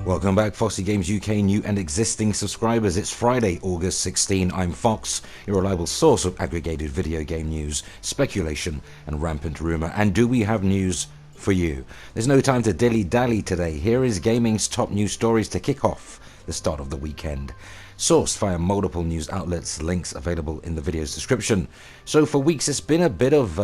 Welcome back, Foxy Games UK new and existing subscribers. It's Friday, August 16. I'm Fox, your reliable source of aggregated video game news, speculation, and rampant rumor. And do we have news for you? There's no time to dilly-dally today. Here is gaming's top news stories to kick off the start of the weekend. Sourced via multiple news outlets, links available in the video's description. So for weeks it's been a bit of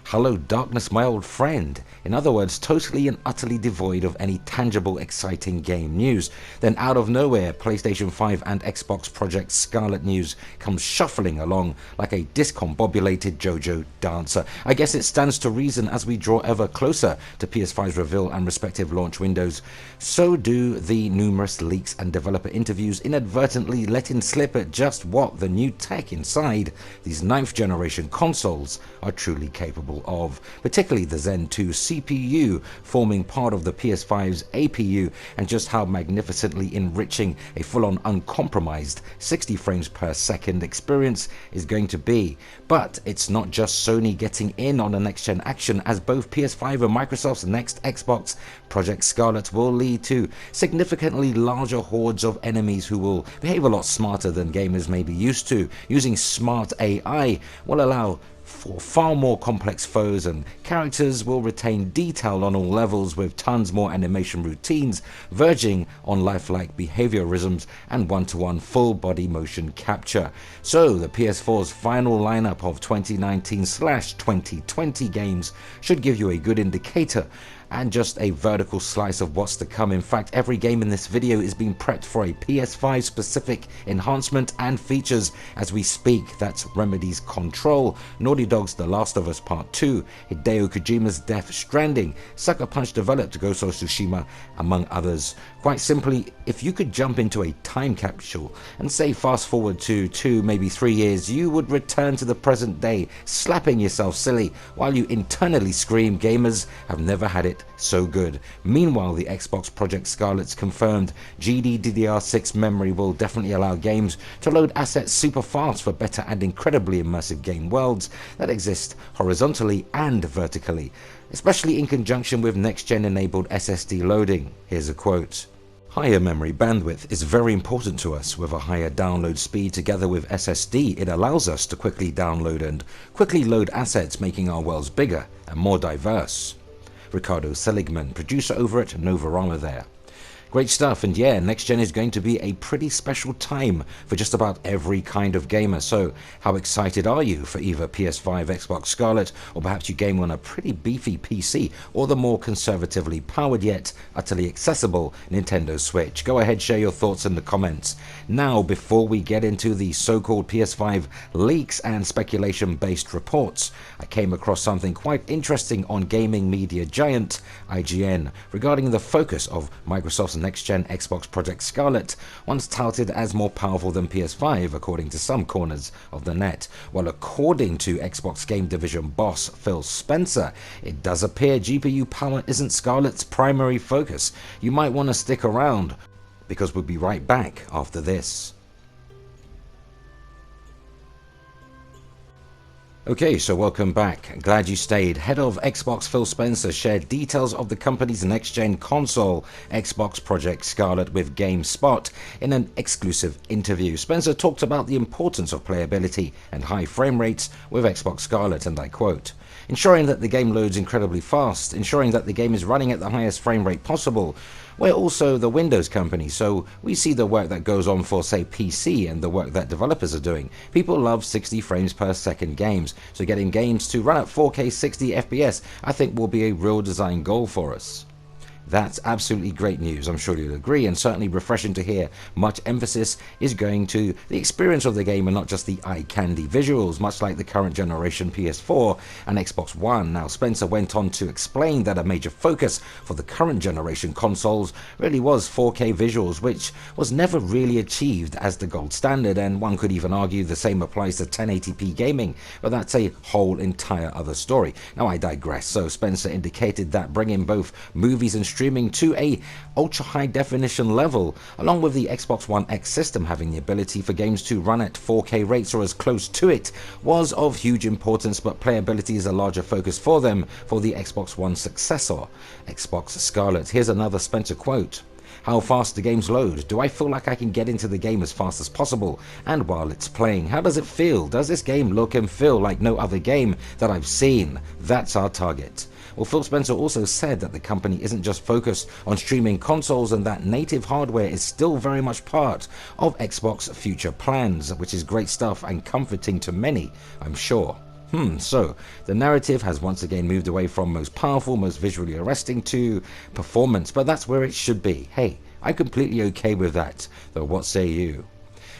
hello darkness my old friend. In other words, totally and utterly devoid of any tangible exciting game news. Then out of nowhere, PlayStation 5 and Xbox Project Scarlett news comes shuffling along like a discombobulated JoJo dancer. I guess it stands to reason as we draw ever closer to PS5's reveal and respective launch windows, so do the numerous leaks and developer interviews inadvertently letting slip at just what the new tech inside these 9th generation consoles are truly capable of, particularly the Zen 2 CPU forming part of the PS5's APU, and just how magnificently enriching a full-on uncompromised 60 frames per second experience is going to be. But it's not just Sony getting in on the next-gen action, as both PS5 and Microsoft's next Xbox Project Scarlett will lead to significantly larger hordes of enemies who will behave a lot smarter than gamers may be used to. Using smart AI will allow for far more complex foes, and characters will retain detail on all levels with tons more animation routines verging on lifelike behaviorisms and one-to-one full body motion capture. So the PS4's final lineup of 2019/2020 games should give you a good indicator and just a vertical slice of what's to come. In fact, every game in this video is being prepped for a PS5 specific enhancement and features as we speak. That's Remedy's Control, Naughty Dog's The Last of Us Part 2, Hideo Kojima's Death Stranding, Sucker Punch developed Ghost of Tsushima, among others. Quite simply, if you could jump into a time capsule and say fast forward to 2, maybe 3 years, you would return to the present day, slapping yourself silly while you internally scream, gamers have never had it so good. Meanwhile, the Xbox Project Scarlett's confirmed GDDR6 memory will definitely allow games to load assets super fast for better and incredibly immersive game worlds that exist horizontally and vertically, especially in conjunction with next-gen enabled SSD loading. Here's a quote. Higher memory bandwidth is very important to us. With a higher download speed together with SSD, it allows us to quickly download and quickly load assets, making our worlds bigger and more diverse. Ricardo Seligman, producer over at Novarama there. Great stuff, and yeah, next gen is going to be a pretty special time for just about every kind of gamer. So how excited are you for either PS5, Xbox Scarlett, or perhaps you game on a pretty beefy PC, or the more conservatively powered yet utterly accessible Nintendo Switch? Go ahead, share your thoughts in the comments. Now, before we get into the so-called PS5 leaks and speculation-based reports, I came across something quite interesting on gaming media giant IGN regarding the focus of Microsoft's next-gen Xbox Project Scarlett, once touted as more powerful than PS5 according to some corners of the net. Well, according to Xbox Game Division boss Phil Spencer, it does appear GPU power isn't Scarlett's primary focus. You might want to stick around, because we'll be right back after this. Okay, so welcome back. Glad you stayed. Head of Xbox Phil Spencer shared details of the company's next-gen console, Xbox Project Scarlett, with GameSpot in an exclusive interview. Spencer talked about the importance of playability and high frame rates with Xbox Scarlett, and I quote, "Ensuring that the game loads incredibly fast, ensuring that the game is running at the highest frame rate possible. We're also the Windows company, so we see the work that goes on for, say, PC and the work that developers are doing. People love 60 frames per second games, so getting games to run at 4K 60 FPS I think will be a real design goal for us." That's absolutely great news, I'm sure you'll agree, and certainly refreshing to hear much emphasis is going to the experience of the game and not just the eye-candy visuals, much like the current generation PS4 and Xbox One. Now, Spencer went on to explain that a major focus for the current generation consoles really was 4K visuals, which was never really achieved as the gold standard, and one could even argue the same applies to 1080p gaming, but that's a whole entire other story. Now, I digress. So Spencer indicated that bringing both movies and streaming to a ultra high definition level, along with the Xbox One X system having the ability for games to run at 4K rates or as close to it, was of huge importance, but playability is a larger focus for them for the Xbox One successor, Xbox Scarlett. Here's another Spencer quote. How fast do games load? Do I feel like I can get into the game as fast as possible? And while it's playing, how does it feel? Does this game look and feel like no other game that I've seen? That's our target. Well, Phil Spencer also said that the company isn't just focused on streaming consoles and that native hardware is still very much part of Xbox future plans, which is great stuff and comforting to many, I'm sure. So the narrative has once again moved away from most powerful, most visually arresting to performance, but that's where it should be. Hey, I'm completely okay with that, though what say you?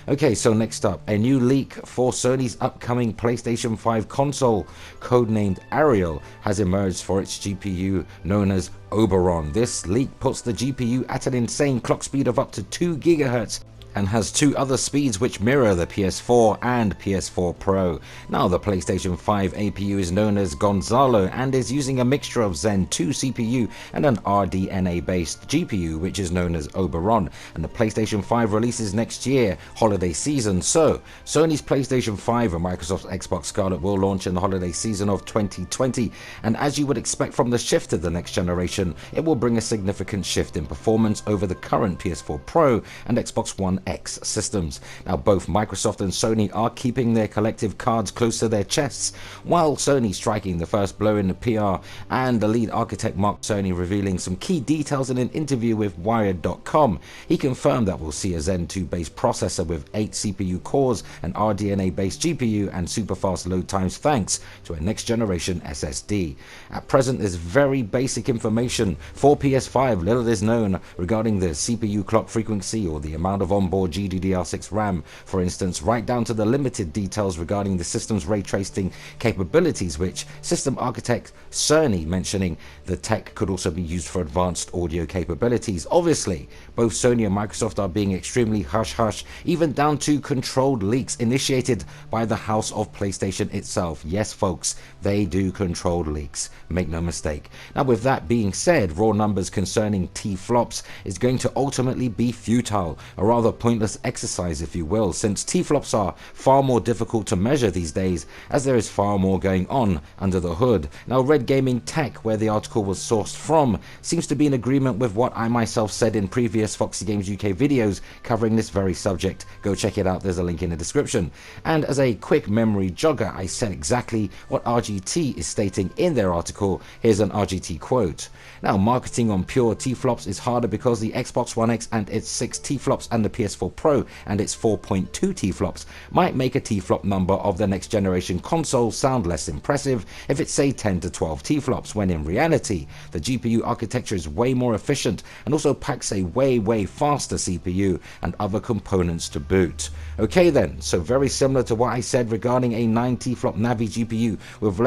Okay, so next up, a new leak for Sony's upcoming PlayStation 5 console, codenamed Ariel, has emerged for its GPU known as Oberon. This leak puts the GPU at an insane clock speed of up to 2 GHz and has two other speeds which mirror the PS4 and PS4 Pro. Now the PlayStation 5 APU is known as Gonzalo and is using a mixture of Zen 2 CPU and an RDNA based GPU which is known as Oberon, and the PlayStation 5 releases next year, holiday season. So Sony's PlayStation 5 and Microsoft's Xbox Scarlett will launch in the holiday season of 2020, and as you would expect from the shift to the next generation, it will bring a significant shift in performance over the current PS4 Pro and Xbox One X systems. Now both Microsoft and Sony are keeping their collective cards close to their chests, while Sony striking the first blow in the PR, and the lead architect Mark Cerny revealing some key details in an interview with Wired.com. He confirmed that we'll see a Zen 2 based processor with 8 CPU cores, an RDNA based GPU and super fast load times thanks to a next generation SSD. At present there's very basic information for PS5. Little is known regarding the CPU clock frequency or the amount of onboard GDDR6 RAM, for instance, right down to the limited details regarding the system's ray tracing capabilities, which system architect Cerny mentioning the tech could also be used for advanced audio capabilities. Obviously, both Sony and Microsoft are being extremely hush-hush, even down to controlled leaks initiated by the house of PlayStation itself. Yes, folks, they do controlled leaks, make no mistake. Now, with that being said, raw numbers concerning T-flops is going to ultimately be futile, a rather pointless exercise if you will, since T-flops are far more difficult to measure these days as there is far more going on under the hood. Now Red Gaming Tech, where the article was sourced from, seems to be in agreement with what I myself said in previous Foxy Games UK videos covering this very subject. Go check it out, there's a link in the description. And as a quick memory jogger, I said exactly what RGT is stating in their article. Here's an RGT quote. Now, marketing on pure T-flops is harder because the Xbox One X and its 6 T-flops and the PS4 Pro and its 4.2 T-flops might make a T-flop number of the next generation console sound less impressive if it's say 10 to 12 T-flops, when in reality the GPU architecture is way more efficient and also packs a way faster CPU and other components to boot. Okay then, so very similar to what I said regarding a 9 T-flop Navi GPU with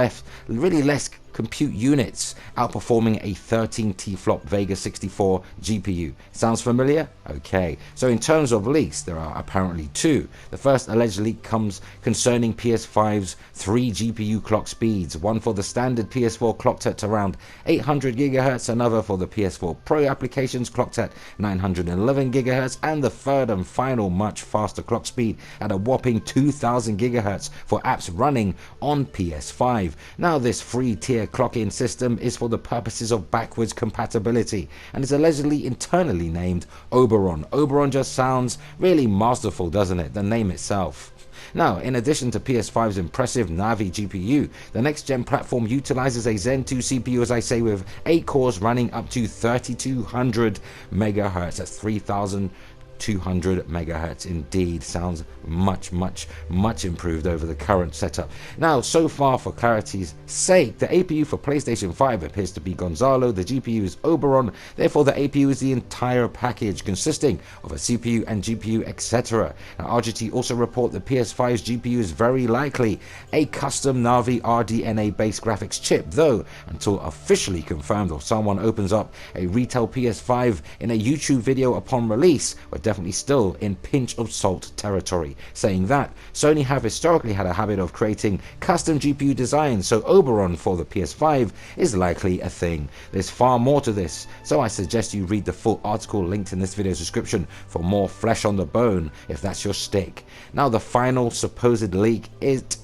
really less compute units outperforming a 13 T-flop Vega 64 GPU. Sounds familiar? Okay, so in terms of leaks, there are apparently two. The first alleged leak comes concerning PS5's 3 GPU clock speeds, one for the standard PS4 clocked at around 800 GHz, another for the PS4 Pro applications clocked at 911 GHz, and the third and final much faster clock speed at a whopping 2000 GHz for apps running on PS5. Now this free tier clock-in system is for the purposes of backwards compatibility and is allegedly internally named Oberon. Oberon just sounds really masterful, doesn't it? The name itself. Now, in addition to PS5's impressive Navi GPU, the next-gen platform utilizes a Zen 2 CPU, as I say, with 8 cores running up to 3200 MHz. That's 3200 megahertz. Indeed, sounds much improved over the current setup. Now, so far, for clarity's sake, the APU for PlayStation 5 appears to be Gonzalo, the GPU is Oberon, therefore the APU is the entire package consisting of a CPU and GPU, etc. Now, RGT also report the PS5's GPU is very likely a custom Navi RDNA based graphics chip, though until officially confirmed or someone opens up a retail PS5 in a YouTube video upon release, we're definitely still in pinch of salt territory. Saying that, Sony have historically had a habit of creating custom GPU designs, so Oberon for the PS5 is likely a thing. There's far more to this, so I suggest you read the full article linked in this video's description for more flesh on the bone if that's your stick. Now the final supposed leak, it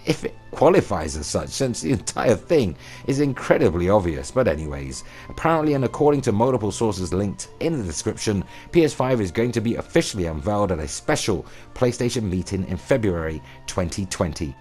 if it qualifies as such, since the entire thing is incredibly obvious. But anyways, apparently, and according to multiple sources linked in the description, PS5 is going to be officially unveiled at a special PlayStation meeting in February 2020.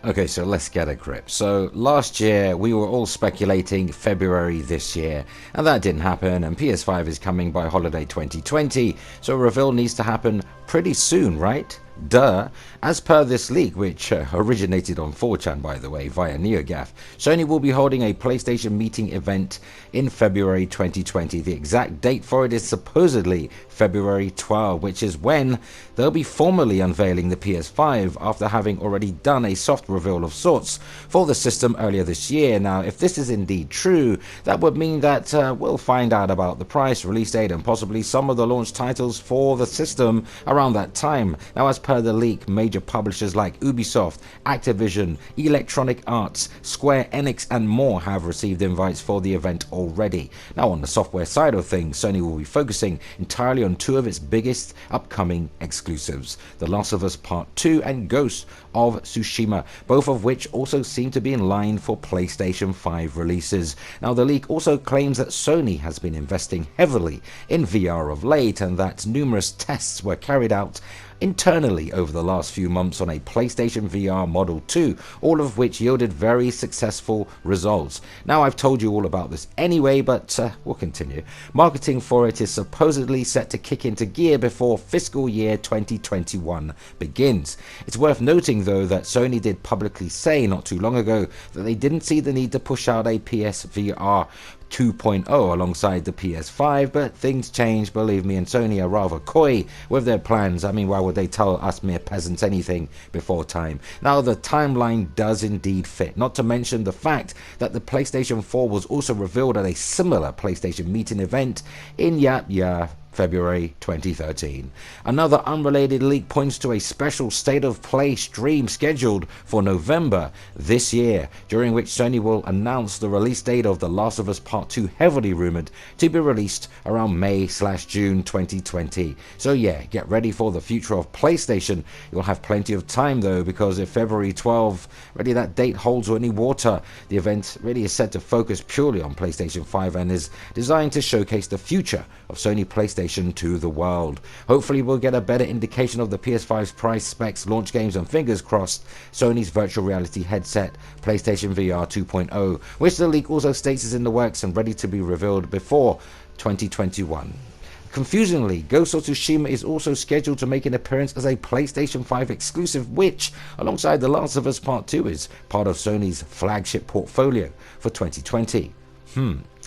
Okay, so let's get a grip. So last year we were all speculating February this year, and that didn't happen, and PS5 is coming by holiday 2020, so a reveal needs to happen pretty soon, right? Duh. As per this leak, which originated on 4chan by the way, via NeoGAF, Sony will be holding a PlayStation meeting event in February 2020. The exact date for it is supposedly February 12, which is when they'll be formally unveiling the PS5 after having already done a soft reveal of sorts for the system earlier this year. Now, if this is indeed true, that would mean that we'll find out about the price, release date, and possibly some of the launch titles for the system around that time. Now, as per the leak, major publishers like Ubisoft, Activision, Electronic Arts, Square Enix, and more have received invites for the event already. Now, on the software side of things, Sony will be focusing entirely on two of its biggest upcoming exclusives, The Last of Us Part 2 and Ghost of Tsushima, both of which also seem to be in line for PlayStation 5 releases. Now, the leak also claims that Sony has been investing heavily in VR of late, and that numerous tests were carried out internally over the last few months on a PlayStation VR Model 2, all of which yielded very successful results. Now, I've told you all about this anyway, but we'll continue. Marketing for it is supposedly set to kick into gear before fiscal year 2021 begins. It's worth noting though that Sony did publicly say not too long ago that they didn't see the need to push out a PSVR 2.0 alongside the PS5, but things change, believe me, and Sony are rather coy with their plans. I mean, why would they tell us mere peasants anything before time? Now, the timeline does indeed fit, not to mention the fact that the PlayStation 4 was also revealed at a similar PlayStation meeting event in February 2013. Another unrelated leak points to a special State of Play stream scheduled for November this year, during which Sony will announce the release date of The Last of Us Part 2, heavily rumored to be released around May/June 2020. So yeah, get ready for the future of PlayStation. You'll have plenty of time though, because if February 12 really that date holds any water, the event really is set to focus purely on PlayStation 5 and is designed to showcase the future of Sony PlayStation to the world. Hopefully we'll get a better indication of the PS5's price, specs, launch games, and fingers crossed, Sony's virtual reality headset, PlayStation VR 2.0, which the leak also states is in the works and ready to be revealed before 2021. Confusingly, Ghost of Tsushima is also scheduled to make an appearance as a PlayStation 5 exclusive, which, alongside The Last of Us Part 2, is part of Sony's flagship portfolio for 2020.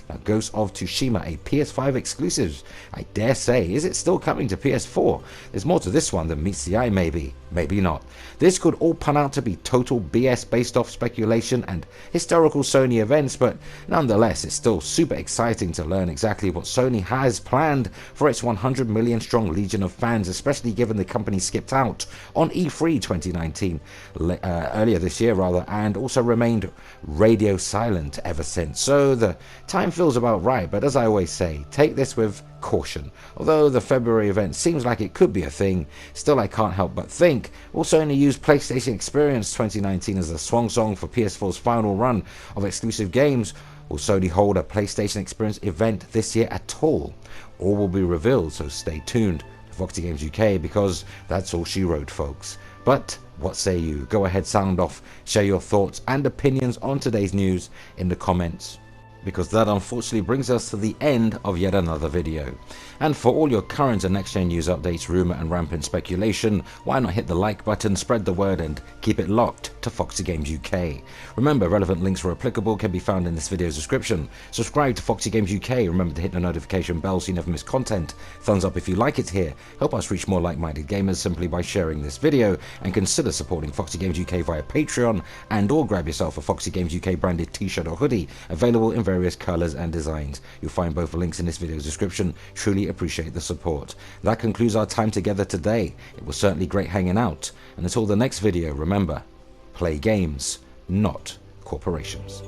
Now, Ghost of Tsushima, a PS5 exclusive, I dare say, is it still coming to PS4? There's more to this one than meets the eye, maybe not. This could all pan out to be total BS based off speculation and historical Sony events, but nonetheless, it's still super exciting to learn exactly what Sony has planned for its 100 million strong legion of fans, especially given the company skipped out on E3 2019, earlier this year rather, and also remained radio silent ever since. So the time feels about right, but as I always say, take this with caution. Although the February event seems like it could be a thing, still I can't help but think, will Sony use PlayStation Experience 2019 as a swan song for PS4's final run of exclusive games? Will Sony hold a PlayStation Experience event this year at all? All will be revealed, so stay tuned to Foxy Games UK, because that's all she wrote, folks. But what say you? Go ahead, sound off, share your thoughts and opinions on today's news in the comments, because that unfortunately brings us to the end of yet another video. And for all your current and next gen news updates, rumor and rampant speculation, why not hit the like button, spread the word, and keep it locked to Foxy Games UK. Remember, relevant links where applicable can be found in this video's description. Subscribe to Foxy Games UK, remember to hit the notification bell so you never miss content. Thumbs up if you like it here, help us reach more like-minded gamers simply by sharing this video, and consider supporting Foxy Games UK via Patreon, and or grab yourself a Foxy Games UK branded t-shirt or hoodie, available in various colors and designs. You'll find both links in this video's description. Truly appreciate the support. That concludes our time together today. It was certainly great hanging out, and until the next video, remember, play games, not corporations.